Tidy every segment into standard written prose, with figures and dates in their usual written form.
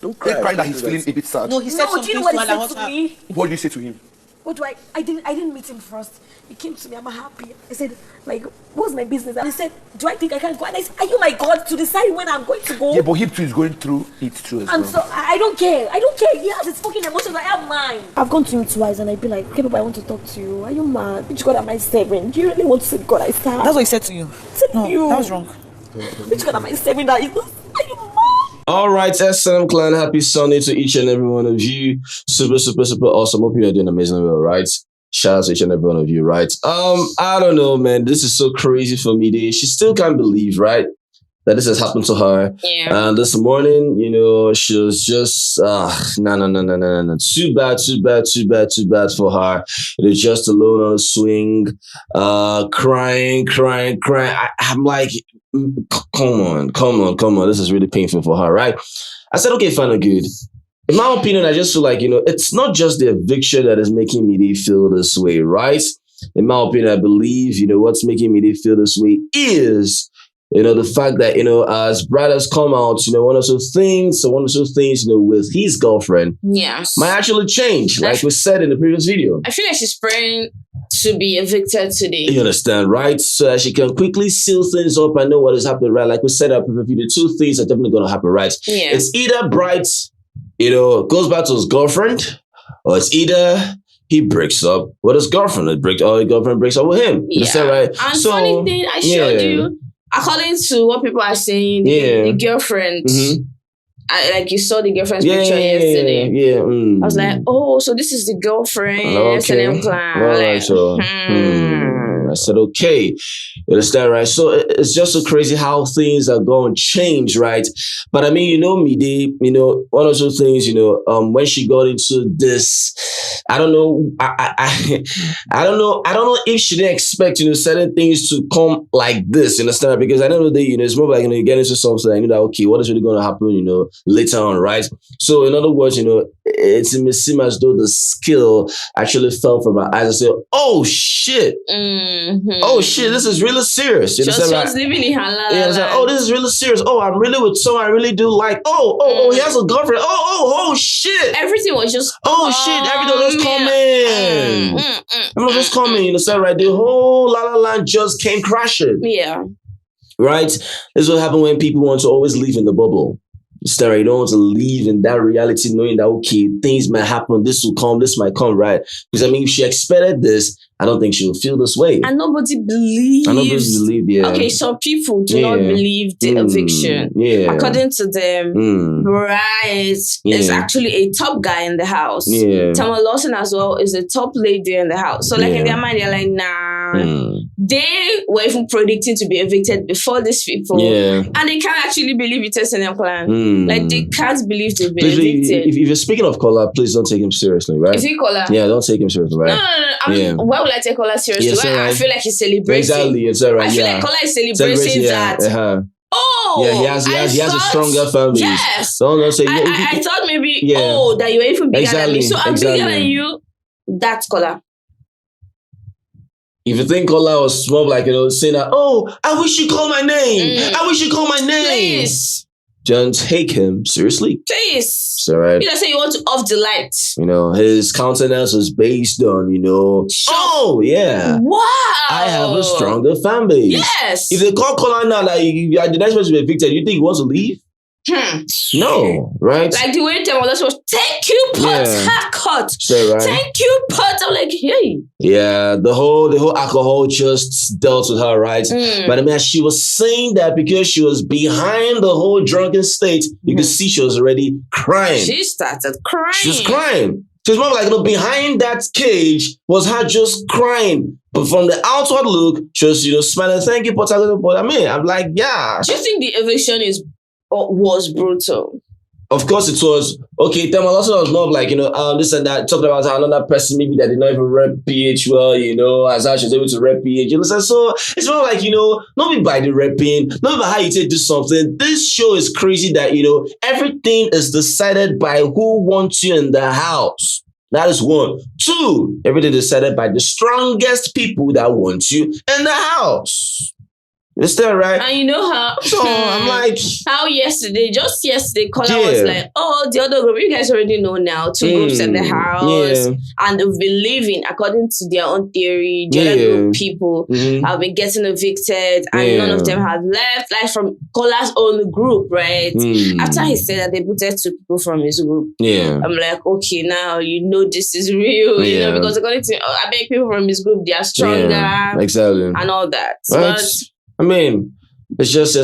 Don't cry. Crying that he's feeling a bit sad. No, he said No, do you know what he said to me? What did you say to him? What do I didn't meet him first. He came to me, I'm happy. I said, like, what's my business? And he said, do I think I can go? And I said, are you my God to decide when I'm going to go? Yeah, but he too is going through it too as well. And so I don't care. He has his fucking emotions. I have mine. I've gone to him twice and I'd be like, okay, Papa, I want to talk to you. Are you mad? Which God am I serving? Do you really want to say God I serve? That's what he said to you. No, that was wrong. Which God am I serving that is not? Are you mad? All right, SM Clan, happy Sunday to each and every one of you. Super awesome. Hope you are doing amazingly well, right? Shout out to each and every one of you, right? I don't know, man. This is so crazy for me. She still can't believe, right, that this has happened to her. Yeah. And this morning, she was just no. Too bad for her. It was just alone on a swing, crying. I'm like, come on. This is really painful for her, right? I said, okay, fine and good. In my opinion, I just feel like, it's not just the eviction that is making Mide feel this way, right? In my opinion, I believe, what's making Mide feel this way is, the fact that, as brothers come out, one of those things, with his girlfriend might actually change, like we said in the previous video. I feel like she's praying to be evicted today. You understand, right? So that she can quickly seal things up and know what is happening, right? Like we said in our previous video, two things are definitely going to happen, right? Yeah. It's either Bright, goes back to his girlfriend, or it's either he breaks up with his girlfriend, or his girlfriend breaks up with him. You understand, right? And funny thing, I showed you, according to what people are saying, the girlfriend, like you saw the girlfriend's picture yesterday. I was like, oh, so this is the girlfriend, SNM Clan. All right, so I said, okay, you understand, right? So it's just so crazy how things are going to change, right? But I mean, Mide, one of those things, when she got into this, I don't know, I don't know if she didn't expect, certain things to come like this, you understand? Because I know that, it's more like, you get into something, I know that, okay, what is really going to happen, later on, right? So in other words, it seems as though the skill actually fell from her eyes. I said, oh shit. Oh shit, this is really serious. You she was living in her life. Yeah, like, oh, this is really serious. Oh, I'm really with someone I really do like. Oh, he has a girlfriend. Oh shit. Everything was just shit, everything was coming. Everything was coming, you understand, right? The whole La La Land just came crashing. Yeah. Right? This is what happens when people want to always live in the bubble. Sarah, you don't want to live in that reality knowing that, okay, things might happen, this will come, this might come, right? Because, I mean, if she expected this, I don't think she would feel this way. And nobody believes. Yeah. Okay, some people do not believe the eviction. Yeah. According to them, Bryce is actually a top guy in the house. Yeah. Tamar Lawson as well is a top lady in the house. So, like, in their mind, they're like, nah. They were even predicting to be evicted before these people. Yeah. And they can't actually believe it's SNM Clan. Like, they can't believe they've been evicted. If you're speaking of Kola, please don't take him seriously, right? Is he Kola? Yeah, don't take him seriously, right? No. I mean, why would I take Kola seriously? I feel like he's celebrating. Exactly, it's all right. I feel like Kola is celebrating that. Oh, yeah, he has a stronger family. Yes. Don't say. I thought maybe that you were even bigger than me. So I'm bigger than you. That's Kola. If you think Kola was more like, saying that, oh, I wish you call my name. I wish you call my name. Please. Don't take him seriously. Please. It's all right. You don't say you want to off the lights. His countenance was based on, oh, yeah. Wow. I have a stronger fan base. Yes. If they call Kola now, like, you are the next person to be evicted, you think he wants to leave? No, right? Like the way Tamar was, thank you, pot haircut. Right. Thank you, pot. I'm like, hey. Yeah, the whole alcohol just dealt with her, right? But I mean, she was saying that because she was behind the whole drunken state, you could see she was already crying. She started crying. She was crying. She was more like, behind that cage was her just crying. But from the outward look, she was, smiling, thank you, pot. I mean, I'm like, yeah. Do you think the eviction was brutal? Of course it was. Okay, Tamar Lawson was more like, this and that, talking about how another person maybe that did not even rep PH well, as how she was able to rep PH. So it's more like, not be by the repping, not by how you say do something. This show is crazy that, everything is decided by who wants you in the house. That is one. Two, everything is decided by the strongest people that want you in the house. You understand, right? And you know how? So I'm like, how just yesterday, Kola was like, "Oh, the other group, you guys already know now. 2 groups in the house, and they've been living according to their own theory. The other group people have been getting evicted, and none of them have left. Like from Kola's own group, right? After he said that they evicted 2 people from his group, I'm like, okay, now you know this is real, you know, because according to I bet people from his group, they are stronger, exactly, and all that, right? But I mean, it's just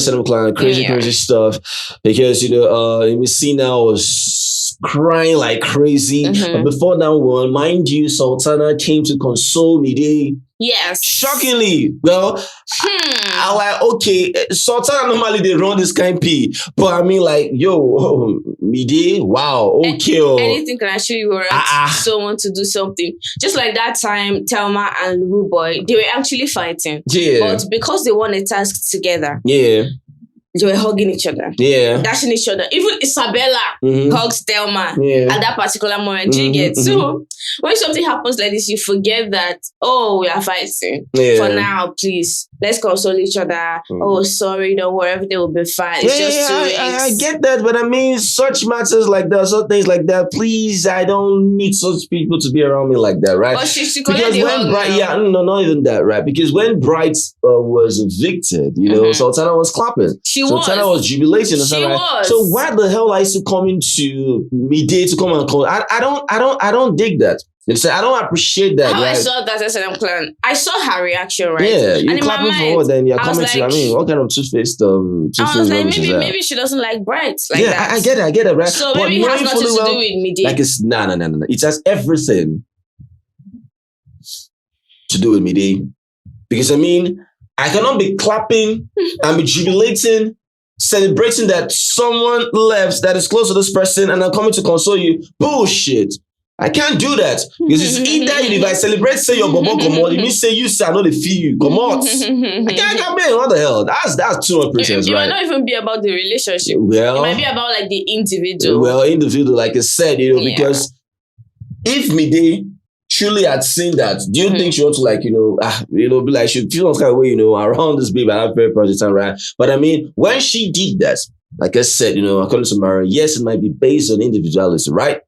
crazy stuff because Imisi now was crying like crazy. But before that one, mind you, Sultana came to console Mide. Yes. Shockingly, well, I like, okay, Sultana normally they run this kind of pee, but I mean, like, yo, Mide, wow, okay. Anything can actually warrant someone to do something. Just like that time, Thelma and Rude Boy, they were actually fighting. Yeah. But because they won a task together. Yeah. They were hugging each other. Yeah. Dashing each other. Even Isabella hugs Thelma at that particular moment. Do you get? So when something happens like this, you forget that, oh, we are fighting. Yeah. For now, please. Let's console each other. Oh, sorry, don't worry, everything will be fine. It's just 2 weeks. I get that, but I mean, such matters like that, such things like that, please, I don't need such people to be around me like that, right? But she because when no, not even that, right? Because when Bright was evicted, Sultana was clapping. Sultana was jubilating. She was. So why the hell I used to come into Mide to come and call? I don't dig that. I don't appreciate that. How right? I saw that SNM clan, I saw her reaction, right? Yeah, you're clapping for what? Then you're coming to. I mean, what kind of two-faced? I was like, maybe she doesn't like Bright like that. I get it, right? So but maybe it has nothing to do with Mide. Like it's no. It has everything to do with Mide, because I mean, I cannot be clapping and be jubilating, celebrating that someone left that is close to this person, and I'm coming to console you. Bullshit. I can't do that. Because it's either if I celebrate, say your bobo come out, it means say you say I know they feel you. Come out. I can't come in. What the hell? That's too much pretense, right? It might not even be about the relationship. Well, it might be about like the individual. Well, individual, like I said, because if Mide truly had seen that, do you think she want to be like, she feel some kind of way, around this baby at that very project time, right? But I mean, when she did that, like I said, according to Mara, yes, it might be based on individuality, right?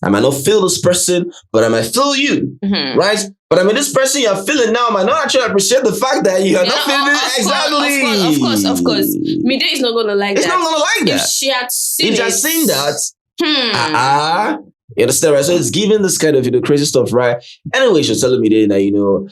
I might not feel this person, but I might feel you, right? But I mean, this person you're feeling now might not actually appreciate the fact that you are not feeling it. Exactly. Of course. Mide is not going to like that. It's not going to like that. If she had seen that, you understand, right? So it's giving this kind of, crazy stuff, right? Anyway, she's telling me that,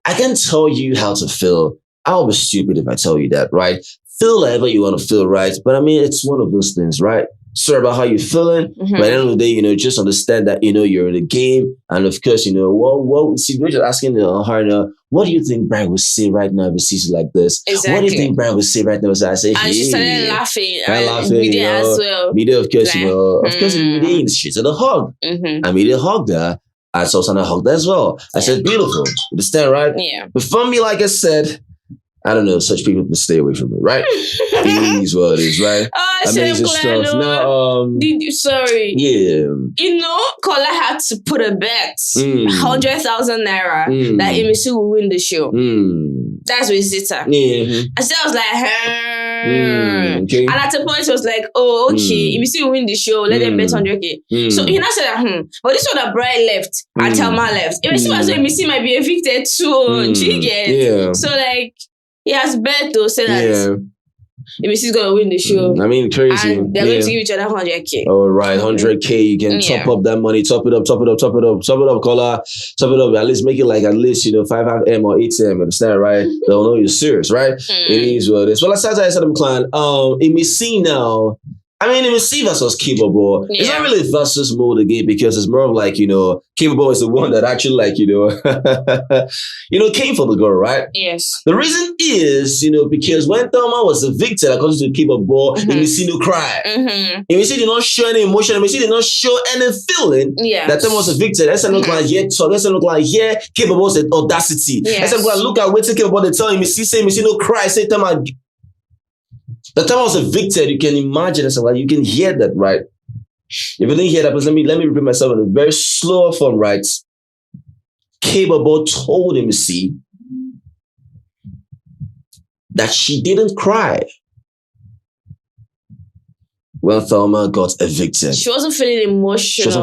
I can tell you how to feel. I'll be stupid if I tell you that, right? Feel whatever you want to feel, right? But I mean, it's one of those things, right? Sorry about how you're feeling, but at the end of the day, just understand that, you're in the game. And of course, we're just asking her, what do you think Brian would say right now if he sees you like this? Exactly. What do you think Brian would say right now? So I say, and she started laughing. Mide as well. Mide, of course, of course, Mide in the streets of the hug. And Mide hugged her. And Sultana hugged her as well. I said, beautiful. Understand, right? Yeah. But for me, like I said, I don't know, such people can stay away from me, right? It is what it is, right? Amazing stuff. Now, sorry. Yeah. Kola had to put a bet, 100,000 naira, that Imisi will win the show. That's with Zita. Yeah. And so I was like, okay. And at a point, it was like, oh, okay, Imisi will win the show, let them bet 100K. So he now said, but this one that Brian left and Thelma left. Imisi might be evicted too. Do you get? Yeah. So like, he has bet to say that Imisi's gonna win the show. I mean, crazy. And they're going to give each other 100K. All right, 100K. You can top up that money. Top it up, Kola. Top it up. At least make it like 5M or 8M. Understand, right? They'll know you're serious, right? It is what it is. Well, aside I said, clan. Imisi now. I mean, Imisi versus Kaybobo. It's not really versus mode again because it's more of like, Kaybobo is the one that actually came for the girl, right? Yes. The reason is, because when Thelma was evicted, according to Kaybobo, Imisi no cry. Imisi did not show any emotion. Imisi did not show any feeling that Thelma was evicted. That's not like Kaybobo said audacity. That's not look at waiting Kaybobo to tell Imisi, say Imisi no cry, say Thelma. The time I was evicted, you can imagine it, like you can hear that, right? If you didn't hear that, please let me repeat myself in a very slow form, right? Kaybobo told Imisi that she didn't cry when THELMA got evicted. She wasn't feeling emotional.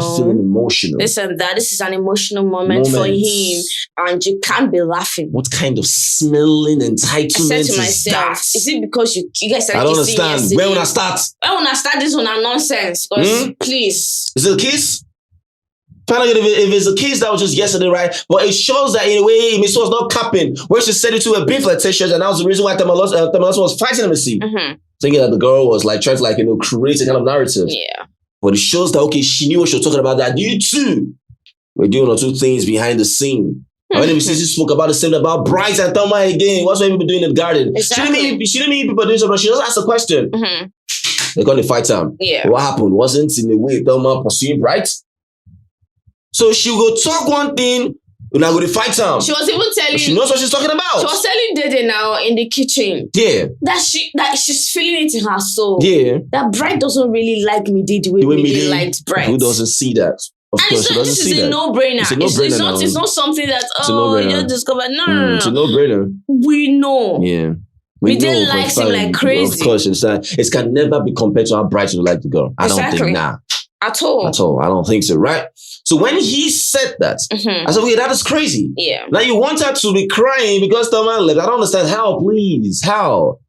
Listen, this is an emotional moment for him, and you can't be laughing. What kind of smelling entitlement I said to myself, is it because you guys started I don't understand. When will I start? When will I start this one? Nonsense. Please. Is it a kiss? Finally, if it's a kiss that was just yesterday, right? But it shows that in a way, Imisi was not capping. Where she said it to her being flirtatious, and that was the reason why THELMA was fighting Imisi. Thinking that the girl was like trying to create a kind of narrative. Yeah. But it shows that, okay, she knew what she was talking about, that you too were doing one or two things behind the scene. And when Imisi spoke about the same about Bright and THELMA again, what's what people doing in the garden? Exactly. She didn't mean people doing something, she just asked a question. They got to fight time. Yeah. What happened? Wasn't in a way THELMA pursuing Bright? So she will talk one thing, and I go to fight time. She was even telling. She knows what she's talking about. She was telling Dede now in the kitchen. Yeah. That she's feeling it in her soul. Yeah. That Bright doesn't really like Mide the way Mide liked Bright. Who doesn't see that? Of course, she doesn't see that. This is a no-brainer. It's a no-brainer. It's not something that you just discovered. No. It's a no-brainer. We know. Yeah. Mide likes him like crazy. Of course, it can never be compared to how Bright would like the girl. I don't think At all. I don't think so, right? So when he said that, I said, okay, that is crazy. Yeah. Now you want her to be crying because THELMA left. I don't understand how, please. How?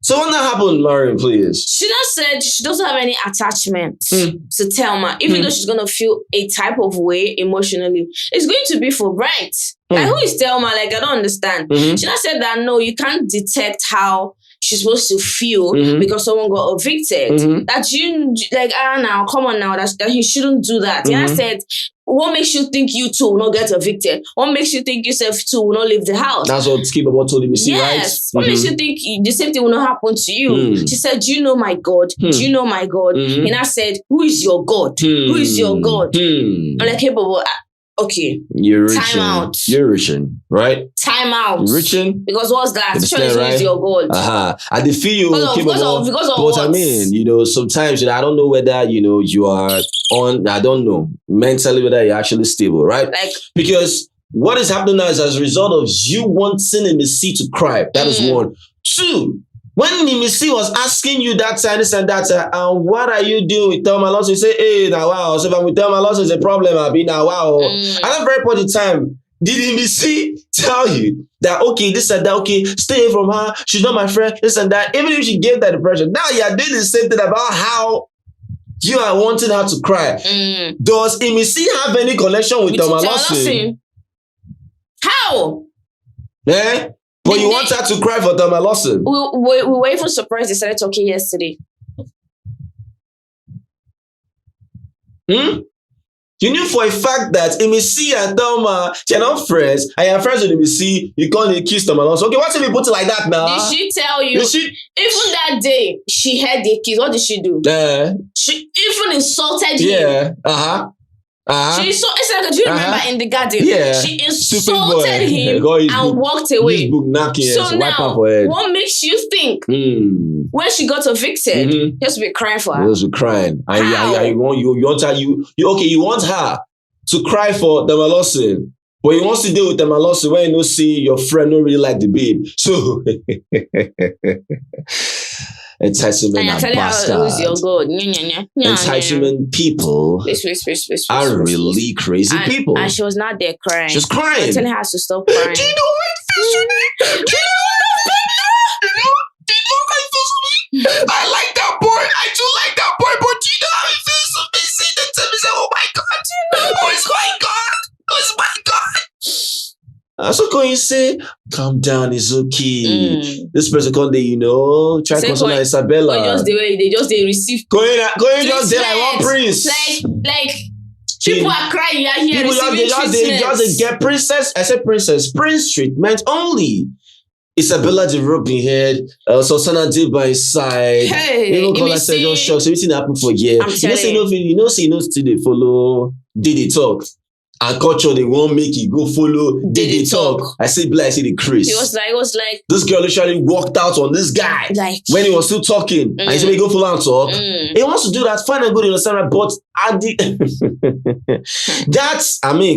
So when that happened, Marion, please. She just said she doesn't have any attachment to THELMA, even though she's going to feel a type of way emotionally. It's going to be for Bright. Like, who is THELMA? Like, I don't understand. She just said that, no, you can't detect how she's supposed to feel because someone got evicted. That you, like, now, come on now, that he shouldn't do that. I said, what makes you think you two will not get evicted? What makes you think yourself too will not leave the house? That's what Kaybobo told him, right? Yes. What makes you think the same thing will not happen to you? She said, do you know my God? Do you know my God? And I said, who is your God? Who is your God? I'm like, hey, Bobo, okay. You're reaching. Time out. You're reaching, right? Time out. You're reaching. Because what's that? Sure, right? Is your God. I did feel because of but what? I mean, sometimes I don't know whether you are on. I don't know mentally whether you're actually stable, right? Like, because what is happening now is as a result of you wanting Imisi to cry. That is one. Two. When Imisi was asking you that time, this and that, and what are you doing with THELMA Lawson? You say, hey, now wow. So if I'm with THELMA Lawson, it's a problem. I'll be now wow. At that very point in time, did Imisi tell you that, okay, this and that, okay, stay away from her. She's not my friend, this and that. Even if she gave that impression, now you're doing the same thing about how you are wanting her to cry. Does Imisi have any connection with THELMA Lawson? How? Eh? But you want her to cry for THELMA Lawson? We were even surprised they started talking yesterday. You knew for a fact that Imisi and THELMA, they're not friends, and you're friends with Imisi, you can't accuse THELMA Lawson. Okay, what if we put it like that now? Did she tell you? Even that day, she heard the accuse. What did she do? She even insulted him. Yeah. She do you remember in the garden? Yeah. She insulted him and walked away. So now, what makes you think when she got evicted, he has to be crying for her? He has to be crying. You want her to cry for THELMA Lawson, but he wants to deal with THELMA Lawson when you see your friend don't really like the babe. So entitlement and bastards. Entitlement people are really crazy people. And she was not there crying. She's crying. I'm telling her to stop crying. Do you know how it feels to me? Do you know how it feels to me? I like that boy. I do like that boy. But do you know how it feels to me? See that to me say, oh my God. Oh, it's my God. Oh, my God. So can you say, calm down, it's okay. This person can't, try to console Isabella. They just receive. Going just there like one prince. Like people are crying. You are here receiving they just get princess. I said princess. Prince treatment only. Isabella the rubbing head, Sosana did by his side. Hey, even call I said just shocks. Everything happened for years. You know, still they follow Dede talk. And culture, they won't make you go follow Dede talk. I say the Chris. It was like this girl literally walked out on this guy when he was still talking. And he said, go follow and talk. He wants to do that, fine and good, you understand, right? But at the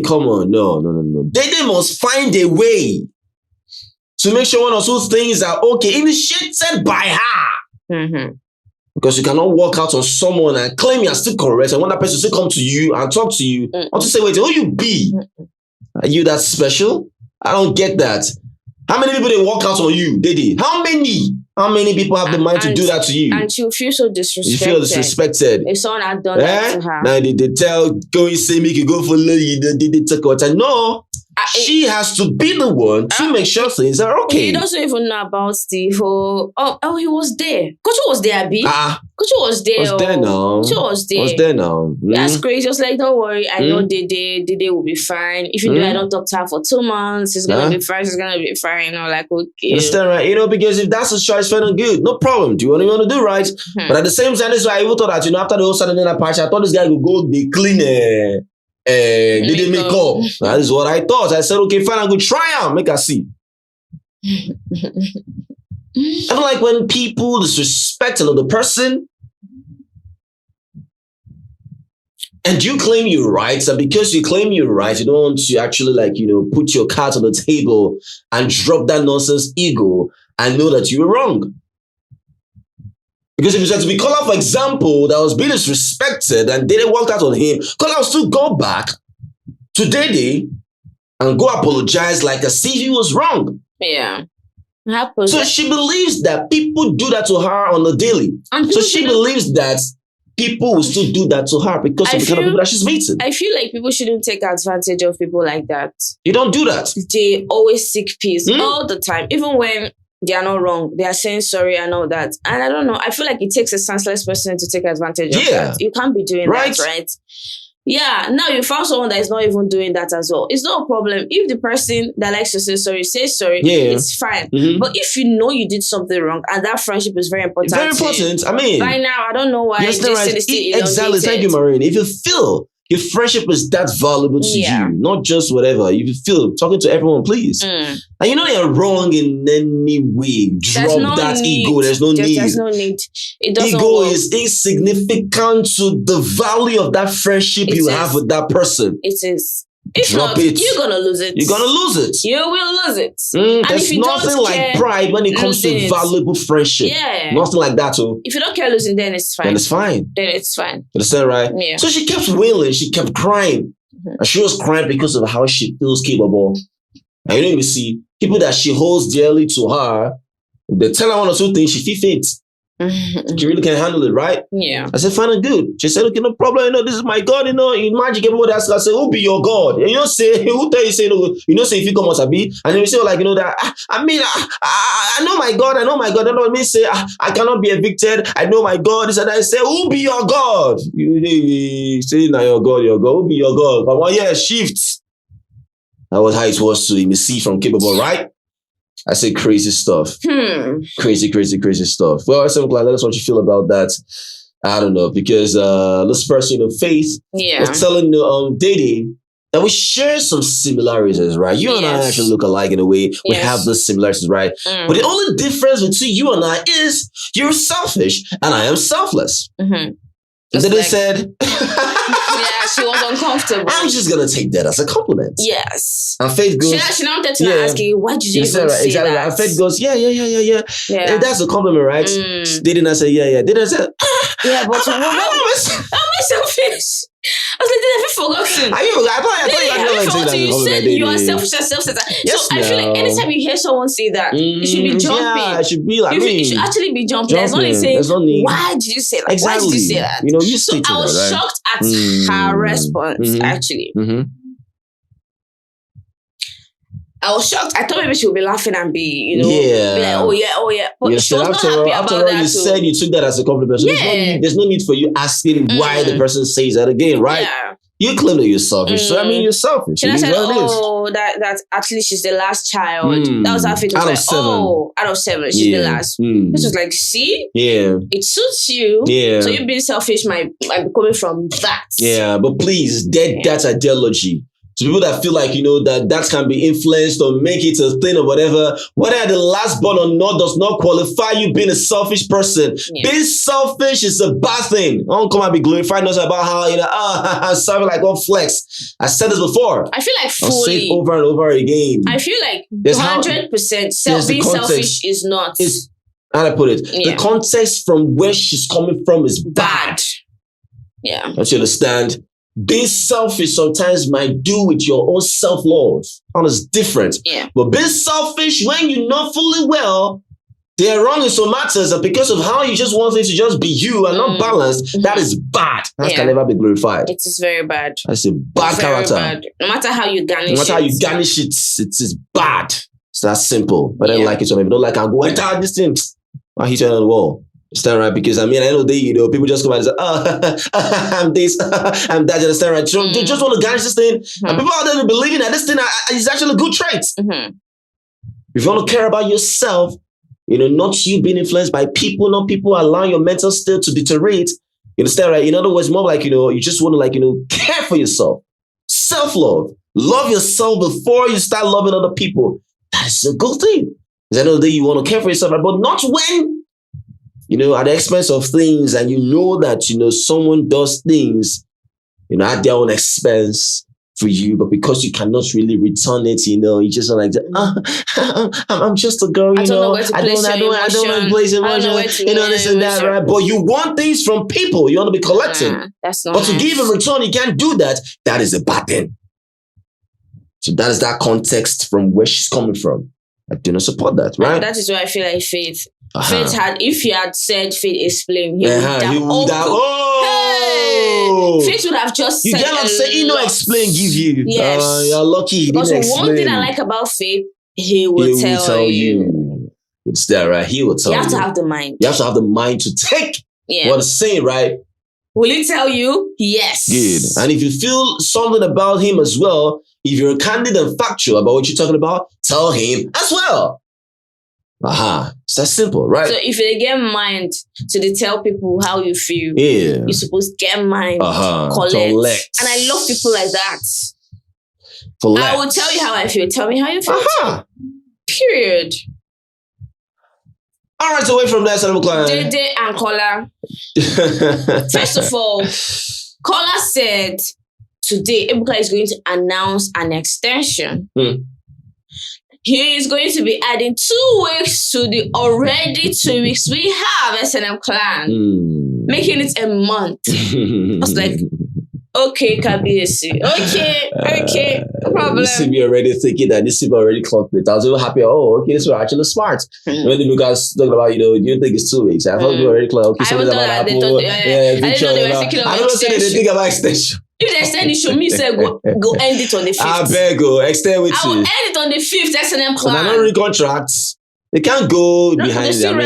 come on, no. Dede must find a way to make sure one or two things are okay, initiated by her. Mm-hmm. Because you cannot walk out on someone and claim you're still correct, and one person still come to you and talk to you, or to say, wait, who you be? Are you that special? I don't get that. How many people they walk out on you, Dede? How many? How many people have the mind to do that to you? And you feel so disrespected. You feel disrespected. If someone had done that to her. Now they tell, go and say, make you go for lady, they take her time. No. She has to be the one to make sure things are okay. He doesn't even know about the whole. Oh, he was there. Coach was there, Abby. Coach was there. Was there now? Coach was there. Was there now? That's crazy. Just like, don't worry. I know Dede will be fine. Even though I don't talk to her for 2 months, it's gonna be fine. She's gonna be fine. You know, like okay. Understand, right? You know, because if that's a choice, fine and good, no problem. Do you want to do right? But at the same time, that's why I even thought that after the whole Saturday night party, I thought this guy would go be clean. Didn't make up. That is what I thought. I said, okay, fine, I'm going to try out. Make her see. I don't like when people disrespect another person and you claim you're right. And because you claim you're right, you don't want to actually put your cards on the table and drop that nonsense ego and know that you were wrong. Because if you said to be Kola, for example, that was being disrespected and Dede walked out on him, Kola will still go back to Dede and go apologize like as if he was wrong. Yeah. So she believes that people do that to her on the daily. So she believes that people will still do that to her because of the kind of people that she's meeting. I feel like people shouldn't take advantage of people like that. You don't do that. They always seek peace all the time, even when they are not wrong. They are saying sorry and all that. And I don't know. I feel like it takes a senseless person to take advantage of that. You can't be doing that, right? Yeah. Now you found someone that is not even doing that as well. It's not a problem. If the person that likes to say sorry says sorry, it's fine. But if you know you did something wrong and that friendship is very important. Very important. I mean, right now, I don't know why. Exactly. Thank you, Maureen. If you feel your friendship is that valuable to you, not just whatever. If you feel talking to everyone, please. And you know you're wrong in any way. Drop that ego. There's no need. There's no need. It doesn't ego work. is insignificant to the value of that friendship you have with that person. It is. If Drop not, it. you're gonna lose it. You're gonna lose it. You will lose it. There's nothing like pride when it comes to valuable friendship. Yeah. Nothing like that, too. If you don't care losing, then it's fine. Then it's fine. Then it's fine. You understand, right? Yeah. So she kept wailing. She kept crying. And she was crying because of how she feels Kaybobo. And you know, you see, people that she holds dearly to her, they tell her one or two things, she feel faint. She really can't handle it, right? Yeah. I said, fine and good. She said, okay, no problem. You know, this is my God. You know, imagine everybody ask her, say, who be your God? And you know, say, who tell you, say, no, you know, say, if you come out, I be. And then you say, like, you know, that, I know my God. I know my God. That don't mean say, I cannot be evicted. I know my God. He said, I say, who be your God? You say, now your God, who be your God? But 1 year shift. That was how it was to Imisi from Kaybobo, right? I say crazy stuff. Crazy stuff. Well, I'm glad. Let us know what you feel about that. I don't know, because this person of Faith was telling Dede that we share some similarities, right? You and I actually look alike in a way. We have those similarities, right? But the only difference between you and I is you're selfish and I am selfless. And then they said, she was uncomfortable. I'm just going to take that as a compliment. Yes. And Faith goes, she now wanted to ask you, why did you even say exactly. that? And Faith goes, yeah. And that's a compliment, right? They didn't say, yeah. They didn't say, yeah, but how am I selfish? I was like, did I forgotten? I thought you said you are selfish and self-centered. Yes, so I feel like anytime you hear someone say that, you should be jumping. Yeah, it should be like you should actually be jumping. There's no need. Why did you say that? Exactly. Why did you say that? You know, you so I was shocked at her response, actually. I was shocked. I thought maybe she would be laughing and be, be like, oh yeah. But she was not happy about that. You said you took that as a compliment. So there's no need for you asking why the person says that again, right? Yeah. You claim that you're selfish. So I mean, you're selfish. And I said, that actually she's the last child. That was how it was out like, of 7. Out of 7, she's the last. This was like, see? Yeah. It suits you. Yeah. So you being selfish might be coming from that. Yeah, but please, that's ideology. to people that feel like, that can be influenced or make it a thing or whatever, whether the last born or not does not qualify you being a selfish person. Yeah. Being selfish is a bad thing. Don't come and be glorifying us about how, I'm sorry, like one flex. I said this before. I feel like I'll say it over and over again. I feel like 100% being selfish is not. How do I put it? Yeah. The context from where she's coming from is bad. Yeah. Don't you understand? Being selfish sometimes might do with your own self-love. And it's different. Yeah. But being selfish when you know fully well they are wrong in some matters, and because of how you just want things to just be you and not balanced, that is bad. That can never be glorified. It is very bad. That's a bad character. Bad. No matter how you garnish it. No matter how you garnish it, it is bad. It's that simple. But I don't like it. So if you don't like it, I'll go enter this thing. I'll hit you on the wall. Understand, right? Because at the end of the day, people just come out and say, I'm this, I'm that. You understand, right? So they just want to garnish this thing. And people out there believing that this thing is actually a good trait. If you want to care about yourself, not you being influenced by people, not people allowing your mental state to deteriorate. You understand, right? In other words, more like, you just want to, care for yourself. Self-love. Love yourself before you start loving other people. That is a good thing. At the end of the day, you want to care for yourself, right? But not when, at the expense of things, and that, someone does things, at their own expense for you, but because you cannot really return it, you just are like, I'm just a girl, I don't know where to place I don't know place emotion, this and that, right? But you want things from people, you want to be collecting. That's not but to give in return, you can't do that. That is a bad thing. So that is that context from where she's coming from. I do not support that, right? That is why I feel like Faith. Faith if you had said Faith explain, he would have Faith would have just you said cannot say explain give you. Yes. You're lucky he didn't explain. Because one thing I like about Faith, he will tell you. It's there, right? He will tell you. You have to have the mind. You have to have the mind to take what he's saying, right? Will he tell you? Yes. Good. And if you feel something about him as well, if you're candid and factual about what you're talking about, tell him as well. It's that simple, right? So if you get mind to tell people how you feel, you're supposed to get mind, collect. And I love people like that. I will tell you how I feel. Tell me how you feel. Period. All right, so away from that, Dede and Kola. First of all, Kola said today Ebuka is going to announce an extension. He is going to be adding 2 weeks to the already 2 weeks we have SNM Clan, making it a month. I was like, okay, Kabiyesi. Okay, no problem. This be already thinking that this is already clocked it. I was really happy. Okay, this was actually smart. When the guys talking about, you think it's 2 weeks. I thought we already clocked. Okay, something about Apple. Eviction. I don't know if they think about extension. If they extend it, show me say go end it on the 5th. I beg go extend with you. I will end it on the 5th. SNM Clan. I don't read contracts. They can't go behind them.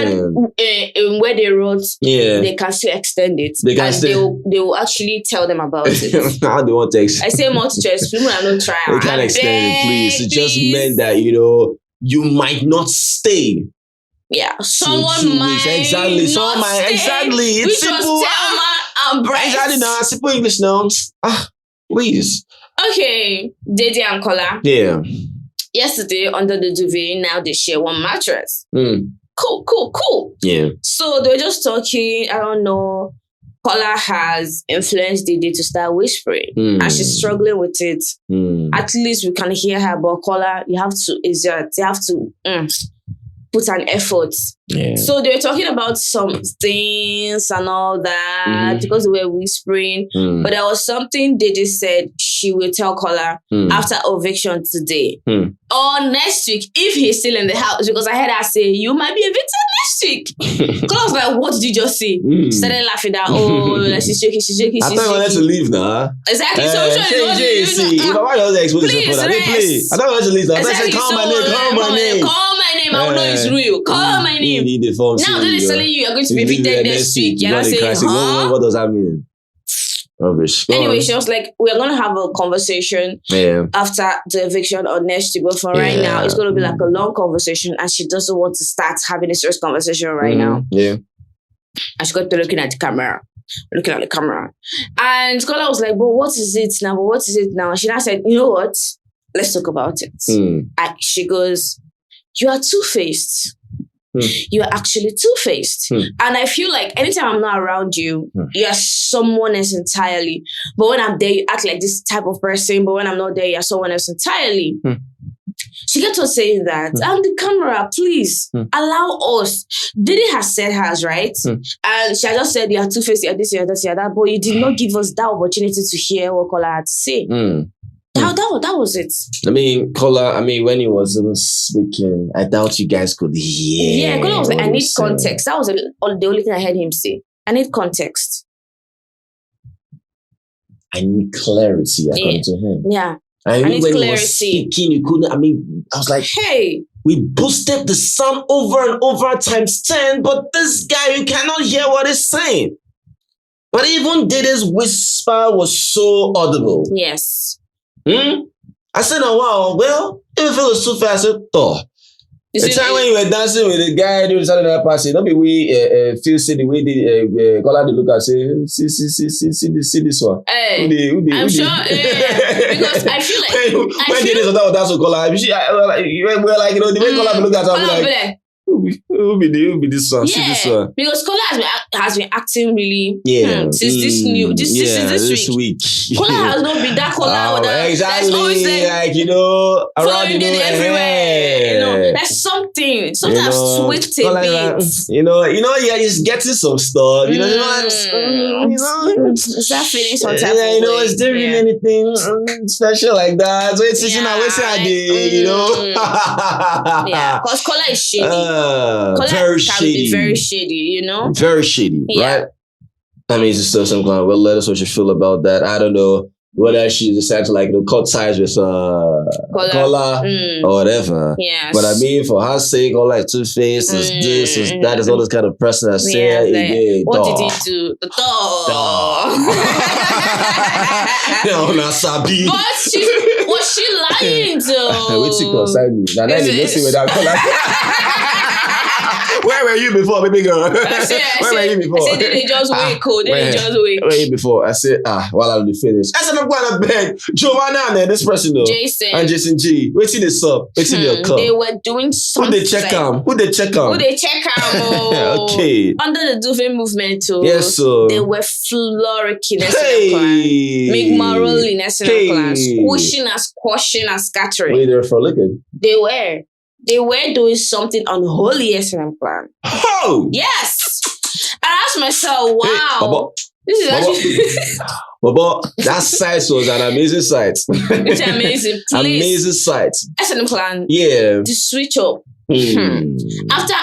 Where they wrote, they can still extend it. They will actually tell them about it. How they want to extend. I say multi-choice. People are not trying. They can't extend it, please. It just meant that, you might not stay. Yeah. Someone might. Exactly. Someone might. Exactly. It's simple. Exactly. Now, simple English now. Please. Okay. Dede and Kola. Yeah. Yesterday, under the duvet, now they share one mattress. Cool. Yeah. So they were just talking. I don't know. Kola has influenced Dede to start whispering, and she's struggling with it. At least we can hear her, but Kola, you have to exert. You have to put an effort. Yeah. So they were talking about some things and all that because they were whispering. But there was something Dede said she will tell Kola after eviction today or next week if he's still in the house, because I heard her say you might be evicted next week. Because I was like, what did you just say? She started laughing that she's shaking. I thought I wanted to leave now. Exactly. So which one is if I want to expose yourself for that, play. I thought I wanted to leave now. Exactly. I said, call my name. I will know it's real. Call my name. Now that is telling you you're going to be evicted next week. You're not saying, what does that mean? Rubbish. Anyway, she was like, we're going to have a conversation after the eviction or next week. But for right now, it's going to be like a long conversation. And she doesn't want to start having a serious conversation right now. Yeah. And she got to looking at the camera. looking at the camera. And Kola was like, but what is it now? But what is it now? And she now said, you know what? Let's talk about it. And she goes, you are two-faced. You are actually two-faced. And I feel like anytime I'm not around you, you are someone else entirely. But when I'm there, you act like this type of person. But when I'm not there, you're someone else entirely. She kept on saying that. And the camera, please, allow us. Dede has said hers, right? And she had just said, you are two-faced, you are this, you are that, you are that. But you did not give us that opportunity to hear what Kola had to say. That was it. I mean, Kola, when he was speaking, I doubt you guys could hear. Yeah, Kola was like, I need context. That was the only thing I heard him say. I need context. I need clarity, according to him. Yeah. I need when clarity. He was speaking, you couldn't, I was like, hey. We boosted the sound over and over times 10, but this guy, you cannot hear what he's saying. But even Dede's whisper was so audible. Yes. I said, oh, wow, well, if it was too fast, I said, oh. The time when you were dancing with the guy doing the Saturday night party, don't be we feel see the way they call out the look and say, see this one. Hey, I'm sure, because I feel like when did this or that was call out? We're like, the way call out look at us, who be this one? See this one. Because Kola has been acting really since this week. Kola has not been that Kola. Exactly, around everywhere. There's something has tweaked a bit. Yeah, he's getting some stuff. Is that feeling some type of way? Is there really anything special like that? So it's yeah, because Kola is shady. Very shady. Be very shady, Very shady, right? It's still some kind of, well, let us know what you feel about that. I don't know whether she decided to cut ties with Kola or whatever. Yes. But for her sake, all like two-faced is this, is that, is all this kind of person that say, what did he do? The dog. No, not Sabi. But was she lying though? Wait till concern me. Now let's see without Kola. Where were you before, baby girl? Where were you before? I said, they just wait, code. They just wait. Where were you before? I said, while I'll be finished. I said, I'm going to beg Joanna and this person, though. Jason. And Jason G. Waiting this up. Waiting your cup. They were doing something. Who they check on? Okay. Under the Duvet movement, too. Yes, so. They were flourishing Make moral in SNL class. Squishing and squashing and scattering. Were they frolicking? They were doing something unholy SNM plan. Oh! Yes! I asked myself, wow. This is actually... But that site was an amazing site. It's amazing. Please. Amazing site. SNM plan. Yeah. To switch up. After...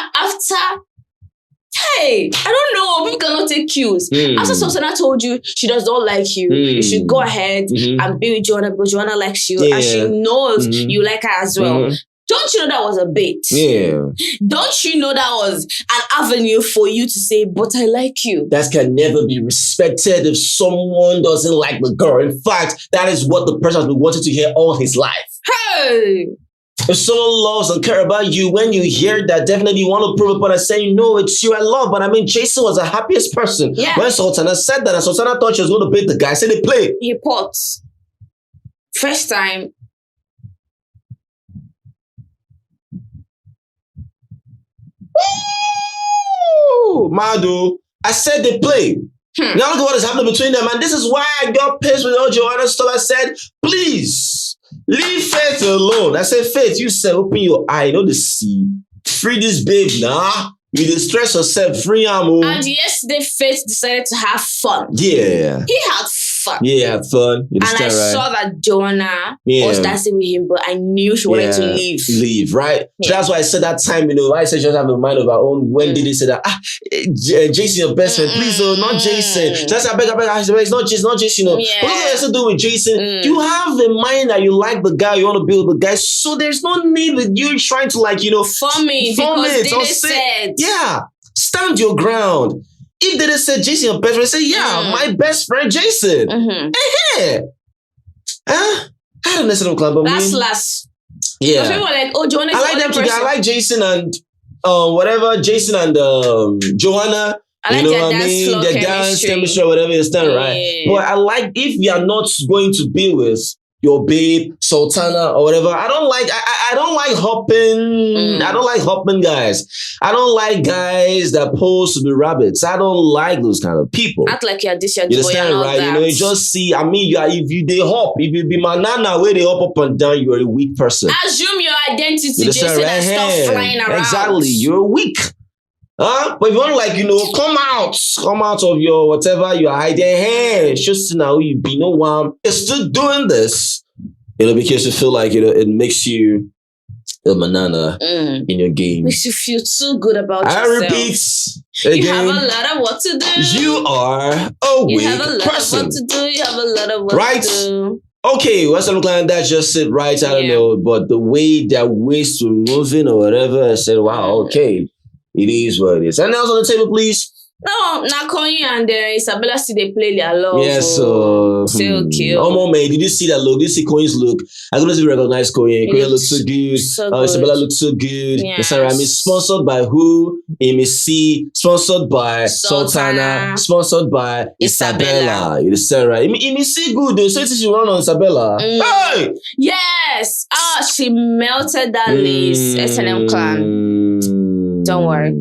Hey, I don't know. People cannot take cues. After Sultana told you she does not like you, you should go ahead and be with Joanna because Joanna likes you and she knows you like her as well. Don't you know that was a bait? Yeah. Don't you know that was an avenue for you to say, but I like you? That can never be respected if someone doesn't like the girl. In fact, that is what the person has been wanting to hear all his life. Hey! If someone loves and cares about you, when you hear that, definitely you want to prove it, but I say, no, it's you I love. But Jason was the happiest person. Yeah. When Sultana said that, and Sultana thought she was going to bait the guy, I said they play. He pots. First time. Ooh, Madu, I said they play. Now look at what is happening between them. And this is why I got pissed with all Joanna stuff. I said, please, leave Faith alone. I said, Faith, you said, open your eye, the sea. Free this babe, nah. You distress yourself, free ammo. And yesterday, Faith decided to have fun. Yeah. He had fun. Yeah, had fun. And I saw that Joanna was dancing with him, but I knew she wanted to leave. Leave, right? Yeah. So that's why I said that time, I said she doesn't have a mind of her own. When did they say that? Jason, your best friend. Please, not Jason. So I said, I beg, it's not Jason, Yeah. But what has to do with Jason? You have a mind that you like the guy, you want to be with the guy, so there's no need with you trying to form it, because Dede said. Yeah, stand your ground. If they said Jason, your best friend, say, my best friend Jason. I don't necessarily club, but last. Yeah. People were like, Joanna. I like them together. I like Jason and Jason and Joanna. I like you know their what I dance mean? floor The dance chemistry. chemistry, whatever it's done, right? Yeah. But I like if you are not going to be with your babe, Sultana, or whatever. I don't like hopping. I don't like hopping guys. I don't like guys that pose to be rabbits. I don't like those kind of people. Act like you're this, you're You boy, and understand, all right? that. You know, you just see, I mean, if you hop, if you be my nana where they hop up and down, you're a weak person. Assume your identity, You understand, Jason, right? and stop flying around. Exactly, you're weak. Huh? But if you want, like, you know, come out of your whatever you're hiding. Hey, just now you be no one. You're still doing this, you know, because you feel like, you know, it makes you a banana in your game. Makes you feel too good about yourself. I repeat again. You have a lot of what to do. You are a weak You have a lot person. of what to do. You have a lot of what Right? to do. Okay, well, some client that just sit right, I don't know, but the way their waist were moving or whatever, I said, wow, okay. It is what it is. And else on the table, please. No, now Konyi and Isabella see they play their love. Yes, so say okay. Oh, mom, did you see that look? Did you see Konyi's look? I couldn't even recognize Konyi. Konyi looks so good. Isabella looks so good. Yes. I mean, sponsored by who? Imisi. Sponsored by Sultana. Sponsored by Isabella. You understand, right? Imisi good. They say she run on Isabella. Hey! Yes. She melted that lace. S&M clan. Don't worry.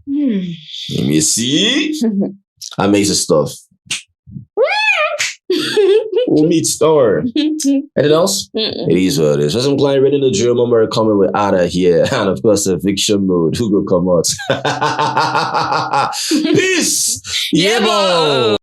Let me see. Amazing stuff. We'll meet Star. Anything else? It is what it is. Just some client ready to drill. Remember coming with Ada here. And of course, eviction mode. Who go come out? Peace. Yeah,